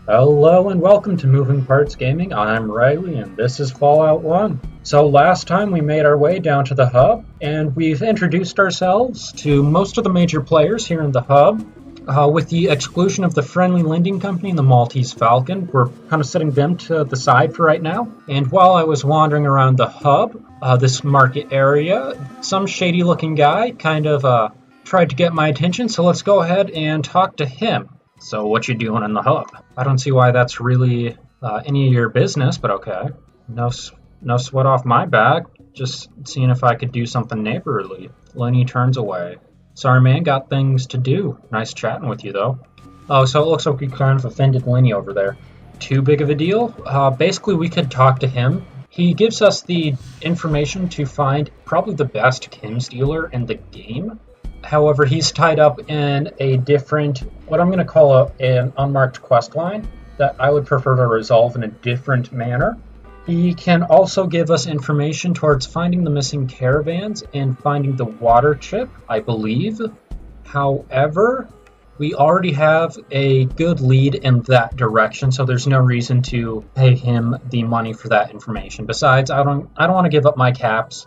Hello and welcome to Moving Parts Gaming. I'm Riley and this is Fallout 1. So last time we made our way down to the hub and we've introduced ourselves to most of the major players here in the hub. With the exclusion of the Friendly Lending Company and the Maltese Falcon, we're kind of setting them to the side for right now. And while I was wandering around the hub, this market area, some shady looking guy kind of tried to get my attention, so let's go ahead and talk to him. So what you doing in the hub? I don't see why that's really any of your business, but okay. No sweat off my back. Just seeing if I could do something neighborly. Lenny turns away. Sorry, man, got things to do. Nice chatting with you, though. Oh, so it looks like we kind of offended Lenny over there. Too big of a deal? Basically, we could talk to him. He gives us the information to find probably the best Kim's dealer in the game. However, he's tied up in a different, what I'm going to call an unmarked quest line that I would prefer to resolve in a different manner. He can also give us information towards finding the missing caravans and finding the water chip, I believe. However, we already have a good lead in that direction, so there's no reason to pay him the money for that information. Besides, I don't want to give up my caps.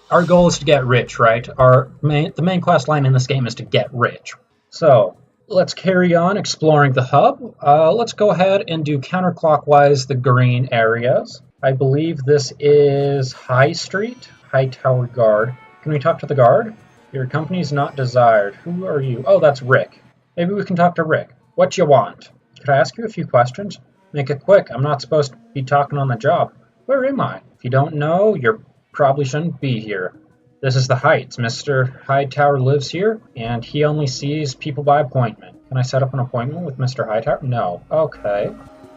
Our goal is to get rich, right? The main quest line in this game is to get rich. So, let's carry on exploring the hub. Let's go ahead and do counterclockwise the green areas. I believe this is High Street, High Tower Guard. Can we talk to the guard? Your company's not desired. Who are you? Oh, that's Rick. Maybe we can talk to Rick. What you want? Could I ask you a few questions? Make it quick. I'm not supposed to be talking on the job. Where am I? If you don't know, you're probably shouldn't be here. This is the Heights. Mr. Hightower lives here, and he only sees people by appointment. Can I set up an appointment with Mr. Hightower? No. Okay.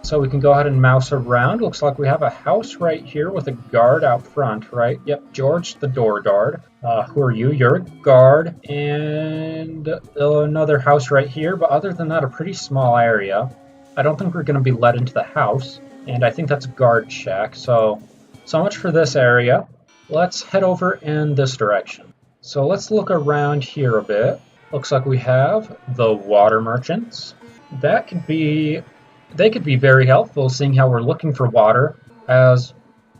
So we can go ahead and mouse around. Looks like we have a house right here with a guard out front, right? Yep, George, the door guard. Who are you? You're a guard. And another house right here, but other than that, a pretty small area. I don't think we're going to be let into the house, and I think that's a guard shack. So much for this area. Let's head over in this direction. So let's look around here a bit. Looks like we have the water merchants. They could be very helpful, seeing how we're looking for water, as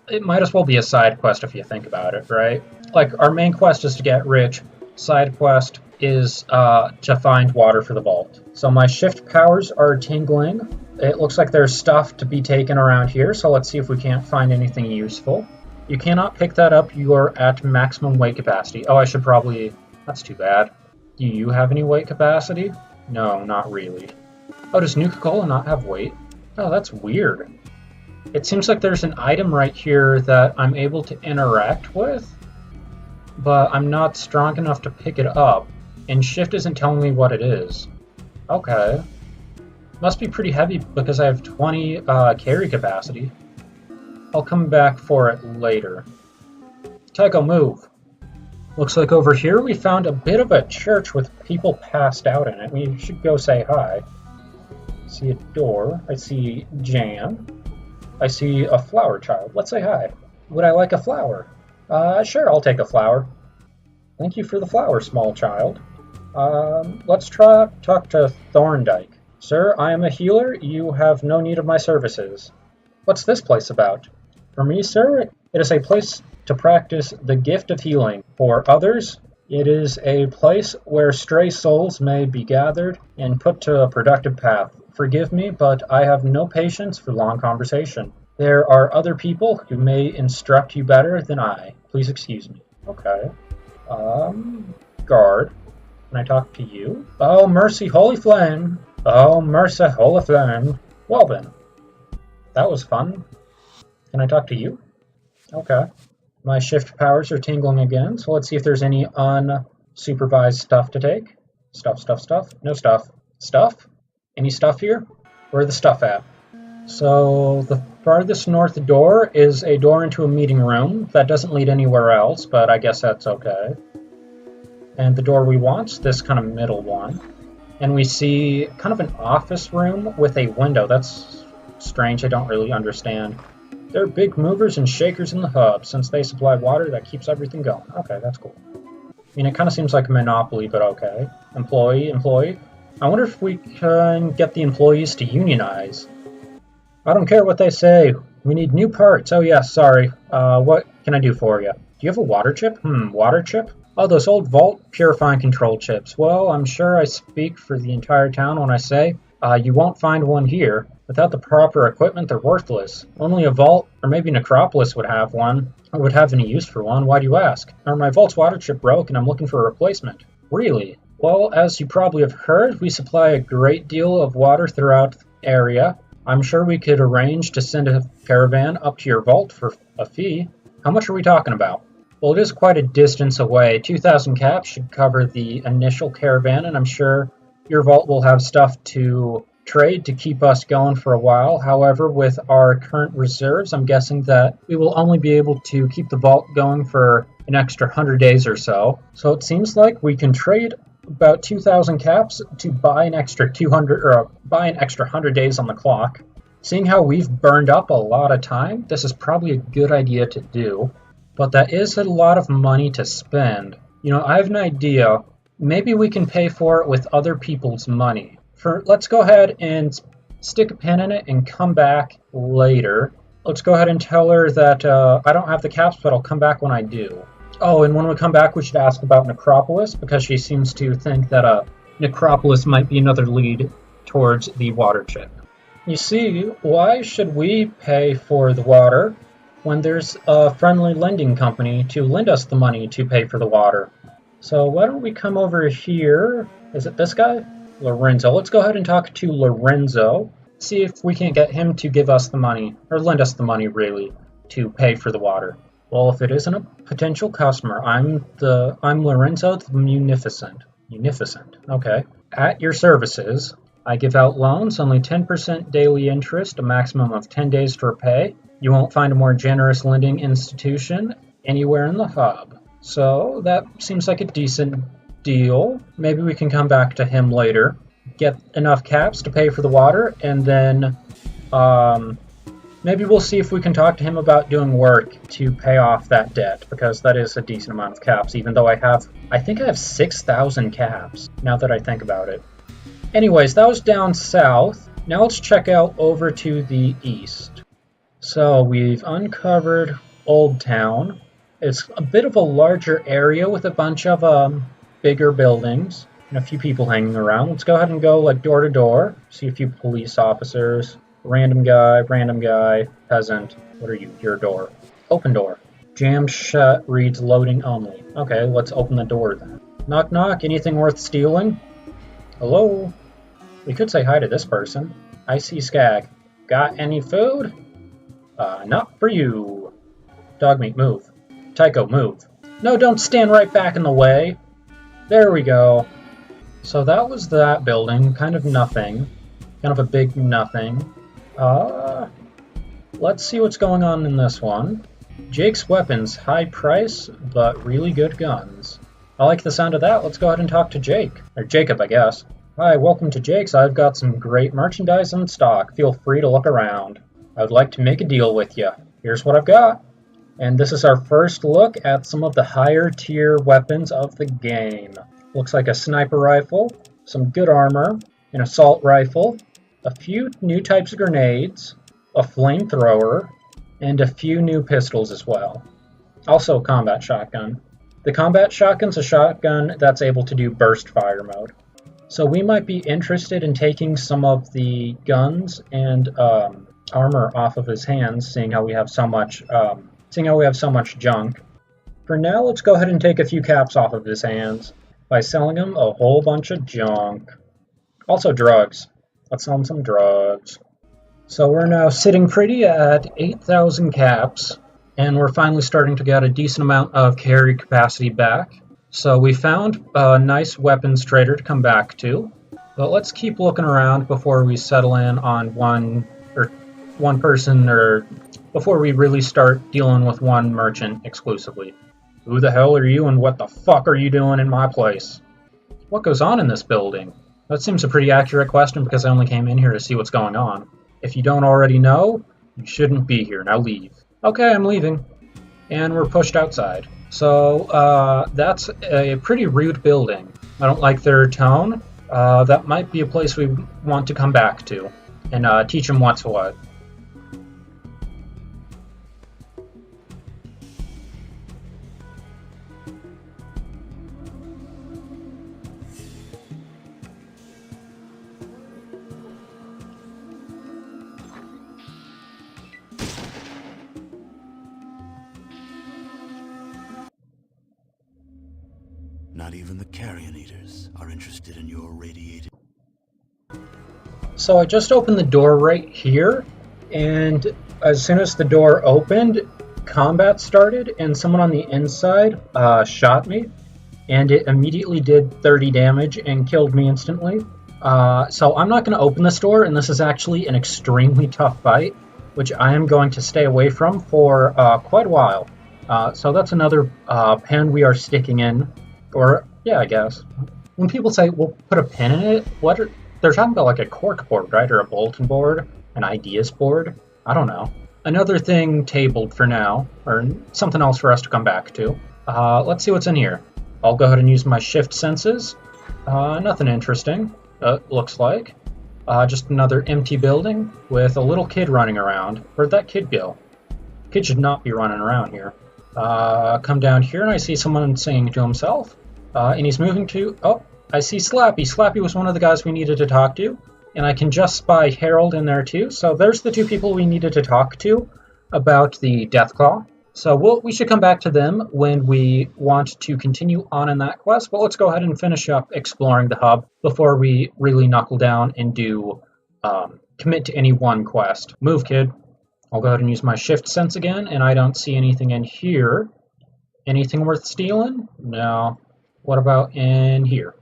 it might as well be a side quest if you think about it, right? Like, our main quest is to get rich. Side quest is to find water for the vault. So my shift powers are tingling. It looks like there's stuff to be taken around here, so let's see if we can't find anything useful. You cannot pick that up. You're at maximum weight capacity. Oh, I should probably... That's too bad. Do you have any weight capacity? No, not really. Oh, does Nuka-Cola not have weight? Oh, that's weird. It seems like there's an item right here that I'm able to interact with, but I'm not strong enough to pick it up, and Shift isn't telling me what it is. Okay. Must be pretty heavy because I have 20 carry capacity. I'll come back for it later. Tycho, move. Looks like over here we found a bit of a church with people passed out in it. We should go say hi. I see a door. I see Jan. I see a flower child. Let's say hi. Would I like a flower? Sure, I'll take a flower. Thank you for the flower, small child. Let's talk to Thorndyke. Sir, I am a healer. You have no need of my services. What's this place about? For me, sir, it is a place to practice the gift of healing. For others, it is a place where stray souls may be gathered and put to a productive path. Forgive me, but I have no patience for long conversation. There are other people who may instruct you better than I. Please excuse me. Okay. Guard. Can I talk to you? Oh, mercy, holy flame. Oh, mercy, holy flame. Well then. That was fun. Can I talk to you? Okay. My shift powers are tingling again, so let's see if there's any unsupervised stuff to take. Stuff. No stuff. Stuff? Any stuff here? Where's the stuff at? So, the farthest north door is a door into a meeting room. That doesn't lead anywhere else, but I guess that's okay. And the door we want's this kind of middle one. And we see kind of an office room with a window. That's strange, I don't really understand. There are big movers and shakers in the hub. Since they supply water, that keeps everything going. Okay, that's cool. I mean, it kind of seems like a monopoly, but okay. Employee. I wonder if we can get the employees to unionize. I don't care what they say. We need new parts. Oh yes, sorry. What can I do for you? Do you have a water chip? Water chip? Oh, those old Vault Purifying Control chips. Well, I'm sure I speak for the entire town when I say you won't find one here. Without the proper equipment, they're worthless. Only a Vault, or maybe Necropolis would have one, or would have any use for one. Why do you ask? Or my Vault's water chip broke and I'm looking for a replacement. Really? Well, as you probably have heard, we supply a great deal of water throughout the area. I'm sure we could arrange to send a caravan up to your vault for a fee. How much are we talking about? Well, it is quite a distance away. 2,000 caps should cover the initial caravan, and I'm sure your vault will have stuff to trade to keep us going for a while. However, with our current reserves, I'm guessing that we will only be able to keep the vault going for an extra 100 days or so. So it seems like we can trade about 2,000 caps to buy an extra 200 or buy an extra 100 days on the clock. Seeing how we've burned up a lot of time, this is probably a good idea to do, but that is a lot of money to spend. You know, I have an idea. Maybe we can pay for it with other people's money. Let's go ahead and stick a pin in it and come back later. Let's go ahead and tell her that I don't have the caps, but I'll come back when I do. Oh, and when we come back, we should ask about Necropolis, because she seems to think that Necropolis might be another lead towards the water chip. You see, why should we pay for the water when there's a friendly lending company to lend us the money to pay for the water? So why don't we come over here? Is it this guy? Lorenzo. Let's go ahead and talk to Lorenzo. See if we can't get him to give us the money, or lend us the money, really, to pay for the water. Well, if it isn't a potential customer, I'm Lorenzo the Munificent. Munificent, okay. At your services, I give out loans, only 10% daily interest, a maximum of 10 days to repay. You won't find a more generous lending institution anywhere in the hub. So that seems like a decent deal. Maybe we can come back to him later, get enough caps to pay for the water, and then maybe we'll see if we can talk to him about doing work to pay off that debt, because that is a decent amount of caps, even though I think I have 6,000 caps, now that I think about it. Anyways, that was down south. Now let's check out over to the east. So we've uncovered Old Town. It's a bit of a larger area with a bunch of bigger buildings and a few people hanging around. Let's go ahead and go like door to door, see a few police officers. Random guy, peasant. What are you? Your door. Open door. Jammed shut, reads loading only. Okay, let's open the door then. Knock knock, anything worth stealing? Hello? We could say hi to this person. I see Skag. Got any food? Not for you. Dogmeat, move. Tycho, move. No, don't stand right back in the way. There we go. So that was that building. Kind of nothing. Kind of a big nothing. Let's see what's going on in this one. Jake's weapons, high price, but really good guns. I like the sound of that. Let's go ahead and talk to Jake. Or Jacob, I guess. Hi, welcome to Jake's. I've got some great merchandise in stock. Feel free to look around. I would like to make a deal with you. Here's what I've got. And this is our first look at some of the higher tier weapons of the game. Looks like a sniper rifle, some good armor, an assault rifle, a few new types of grenades, a flamethrower, and a few new pistols as well. Also a combat shotgun. The combat shotgun's a shotgun that's able to do burst fire mode. So we might be interested in taking some of the guns and armor off of his hands, seeing how we have so much junk. For now, let's go ahead and take a few caps off of his hands by selling him a whole bunch of junk. Also drugs. Let's sell him some drugs. So we're now sitting pretty at 8,000 caps, and we're finally starting to get a decent amount of carry capacity back. So we found a nice weapons trader to come back to, but let's keep looking around before we settle in on one person, or before we really start dealing with one merchant exclusively. Who the hell are you, and what the fuck are you doing in my place? What goes on in this building? That seems a pretty accurate question, because I only came in here to see what's going on. If you don't already know, you shouldn't be here. Now leave. Okay, I'm leaving. And we're pushed outside. So, that's a pretty rude building. I don't like their tone. That might be a place we want to come back to and teach him what's what. Not even the carrion eaters are interested in your radiated. So I just opened the door right here, and as soon as the door opened, combat started, and someone on the inside shot me, and it immediately did 30 damage and killed me instantly. So I'm not going to open this door, and this is actually an extremely tough fight, which I am going to stay away from for quite a while. So that's another pen we are sticking in. Or, yeah, I guess. When people say, we'll put a pin in it, they're talking about like a cork board, right? Or a bulletin board, an ideas board? I don't know. Another thing tabled for now, or something else for us to come back to. Let's see what's in here. I'll go ahead and use my shift senses. Nothing interesting, looks like. Just another empty building with a little kid running around. Where'd that kid go? Kid should not be running around here. Come down here and I see someone singing to himself. And he's moving to... Oh, I see Slappy. Slappy was one of the guys we needed to talk to. And I can just spy Harold in there too. So there's the two people we needed to talk to about the Deathclaw. So we should come back to them when we want to continue on in that quest. But let's go ahead and finish up exploring the hub before we really knuckle down and do commit to any one quest. Move, kid. I'll go ahead and use my shift sense again, and I don't see anything in here. Anything worth stealing? No. What about in here?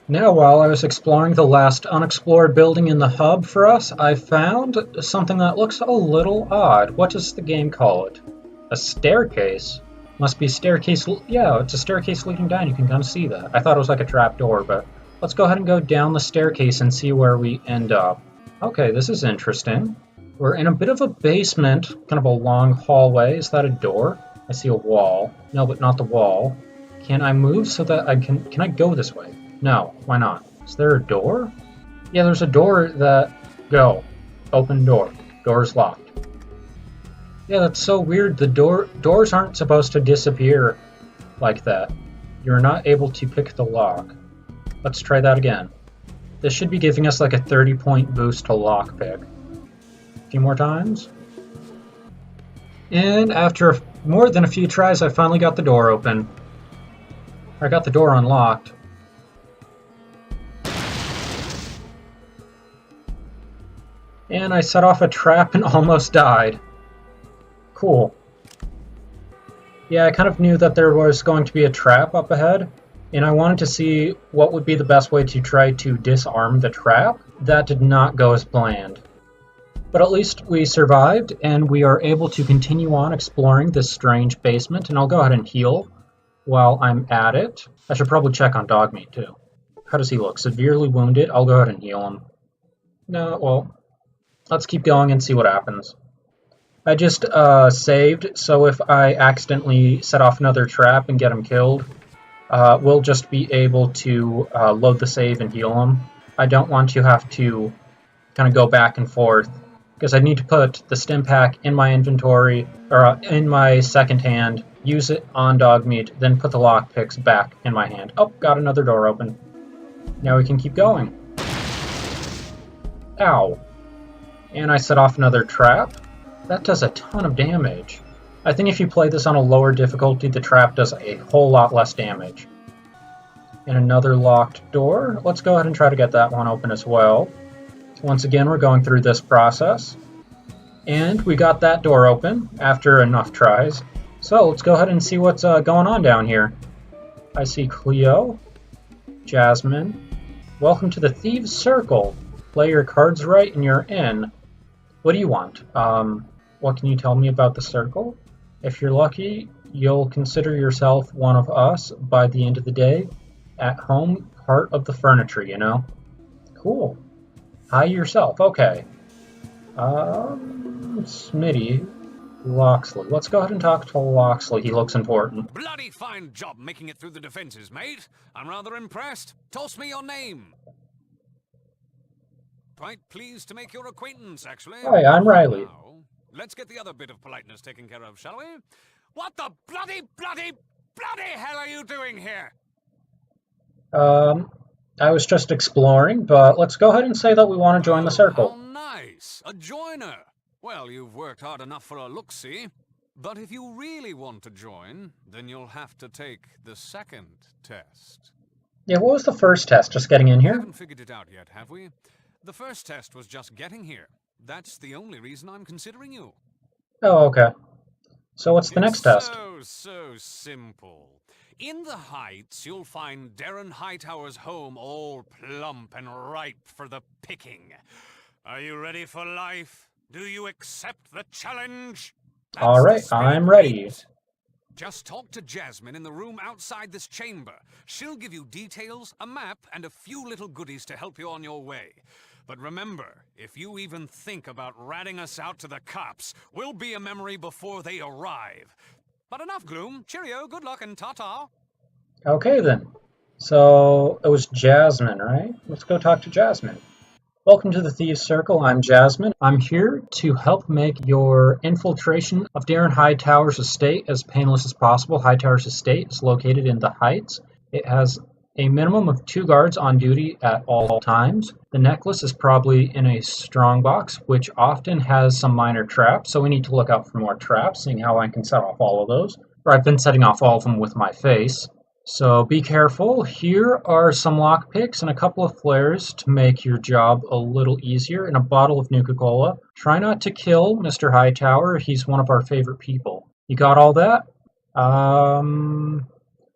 Now, while I was exploring the last unexplored building in the hub for us, I found something that looks a little odd. What does the game call it? A staircase? Must be a staircase. Yeah, it's a staircase leading down. You can kind of see that. I thought it was like a trap door, but let's go ahead and go down the staircase and see where we end up. Okay, this is interesting. We're in a bit of a basement, kind of a long hallway. Is that a door? I see a wall. No, but not the wall. Can I move so that I can I go this way? No, why not? Is there a door? Yeah, there's a door that... Go. Open door. Door's locked. Yeah, that's so weird. The doors aren't supposed to disappear like that. You're not able to pick the lock. Let's try that again. This should be giving us like a 30-point boost to lockpick. A few more times. And after more than a few tries, I finally got the door open. I got the door unlocked. And I set off a trap and almost died. Cool. Yeah, I kind of knew that there was going to be a trap up ahead, and I wanted to see what would be the best way to try to disarm the trap. That did not go as planned. But at least we survived, and we are able to continue on exploring this strange basement, and I'll go ahead and heal while I'm at it. I should probably check on Dogmeat, too. How does he look? Severely wounded? I'll go ahead and heal him. No, well, let's keep going and see what happens. I just saved, so if I accidentally set off another trap and get him killed, we'll just be able to load the save and heal him. I don't want to have to kind of go back and forth, because I need to put the stim pack in my inventory, or in my second hand, use it on Dogmeat, then put the lockpicks back in my hand. Oh, got another door open. Now we can keep going. Ow. And I set off another trap. That does a ton of damage. I think if you play this on a lower difficulty, the trap does a whole lot less damage. And another locked door. Let's go ahead and try to get that one open as well. Once again, we're going through this process. And we got that door open after enough tries. So let's go ahead and see what's going on down here. I see Cleo, Jasmine. Welcome to the Thieves' Circle. Play your cards right and you're in. What do you want? What can you tell me about the circle? If you're lucky, you'll consider yourself one of us by the end of the day. At home, part of the furniture, you know? Cool. Hi yourself, okay. Smitty. Loxley. Let's go ahead and talk to Loxley. He looks important. Bloody fine job making it through the defenses, mate. I'm rather impressed. Toss me your name. Quite pleased to make your acquaintance, actually. Hi, I'm Riley. Now, let's get the other bit of politeness taken care of, shall we? What the bloody hell are you doing here? I was just exploring, but let's go ahead and say that we want to join the circle. How nice. A joiner. Well, you've worked hard enough for a look-see. But if you really want to join, then you'll have to take the second test. Yeah, what was the first test? Just getting in We here? haven't figured it out yet, have we? The first test was just getting here. That's the only reason I'm considering you. Oh, okay. So what's the next test? So simple. In the Heights, you'll find Darren Hightower's home all plump and ripe for the picking. Are you ready for life? Do you accept the challenge? That's All right, the spirit, I'm ready. mate. Just talk to Jasmine in the room outside this chamber. She'll give you details, a map, and a few little goodies to help you on your way. But remember, if you even think about ratting us out to the cops, we'll be a memory before they arrive. But enough gloom. Cheerio, good luck, and ta-ta. Okay, then. So it was Jasmine, right? Let's go talk to Jasmine. Welcome to the Thieves Circle. I'm Jasmine. I'm here to help make your infiltration of Darren Hightower's estate as painless as possible. Hightower's estate is located in the Heights. It has a minimum of 2 guards on duty at all times. The necklace is probably in a strongbox, which often has some minor traps, so we need to look out for more traps, seeing how I can set off all of those. Or I've been setting off all of them with my face. So be careful. Here are some lockpicks and a couple of flares to make your job a little easier, and a bottle of Nuka-Cola. Try not to kill Mr. Hightower. He's one of our favorite people. You got all that?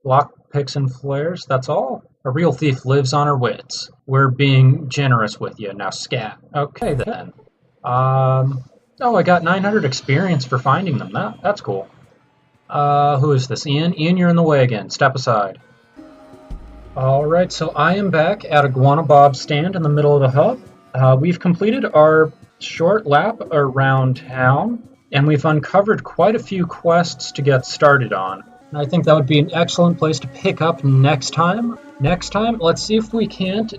Lockpicks and flares, that's all. A real thief lives on her wits. We're being generous with you. Now scat. Okay then. Oh, I got 900 experience for finding them. That's cool. Who is this? Ian? Ian, you're in the way again. Step aside. Alright, so I am back at Iguana Bob's stand in the middle of the hub. We've completed our short lap around town, and we've uncovered quite a few quests to get started on. And I think that would be an excellent place to pick up next time. Next time, let's see if we can't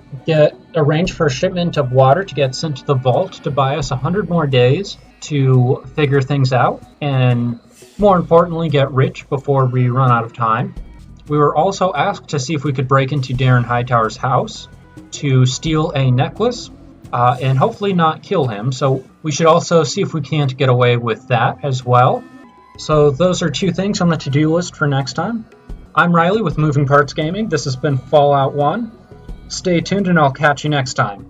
arrange for a shipment of water to get sent to the vault to buy us 100 more days to figure things out, and more importantly, get rich before we run out of time. We were also asked to see if we could break into Darren Hightower's house to steal a necklace, and hopefully not kill him, so we should also see if we can't get away with that as well. So those are 2 things on the to-do list for next time. I'm Riley with Moving Parts Gaming. This has been Fallout 1. Stay tuned and I'll catch you next time.